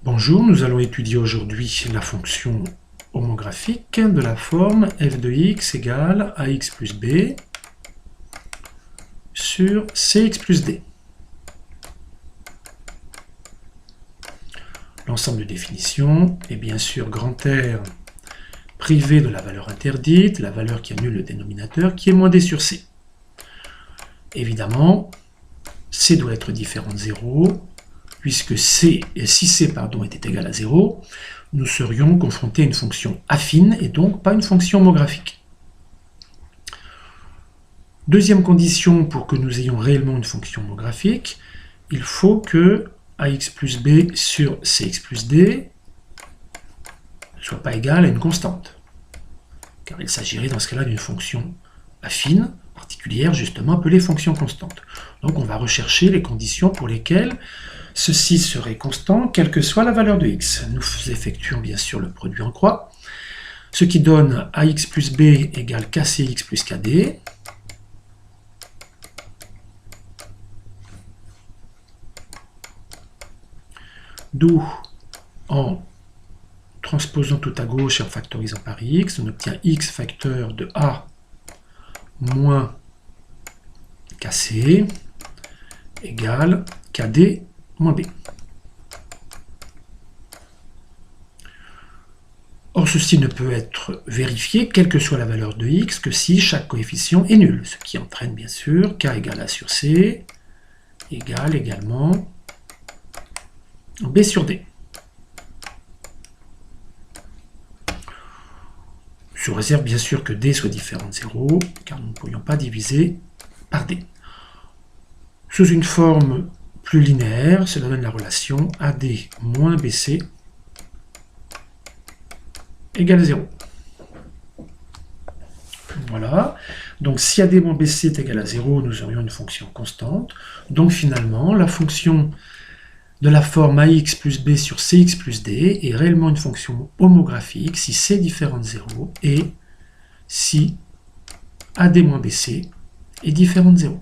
Bonjour, nous allons étudier aujourd'hui la fonction homographique de la forme f de x égale ax plus b sur cx plus d. L'ensemble de définitions est bien sûr grand R privé de la valeur interdite, la valeur qui annule le dénominateur, qui est moins d sur c. Évidemment, c doit être différent de 0, puisque si c était égal à 0, nous serions confrontés à une fonction affine et donc pas une fonction homographique. Deuxième condition pour que nous ayons réellement une fonction homographique, il faut que ax plus b sur cx plus d ne soit pas égal à une constante, car il s'agirait dans ce cas-là d'une fonction affine, particulière justement appelée fonction constante. Donc on va rechercher les conditions pour lesquelles ceci serait constant, quelle que soit la valeur de x. Nous effectuons bien sûr le produit en croix, ce qui donne ax plus b égale kcx plus kd. D'où, en transposant tout à gauche et en factorisant par x, on obtient x facteur de a moins kc égale kd moins b. Or, ceci ne peut être vérifié, quelle que soit la valeur de x, que si chaque coefficient est nul, ce qui entraîne bien sûr k égale a sur c égale également b sur d. Sous réserve bien sûr que d soit différent de 0, car nous ne pourrions pas diviser par d. Sous une forme plus linéaire, cela donne la relation AD moins BC égale 0. Voilà. Donc si AD moins BC est égal à 0, nous aurions une fonction constante. Donc finalement, la fonction de la forme ax plus b sur cx plus d est réellement une fonction homographique si c est différent de 0 et si AD moins BC est différent de 0.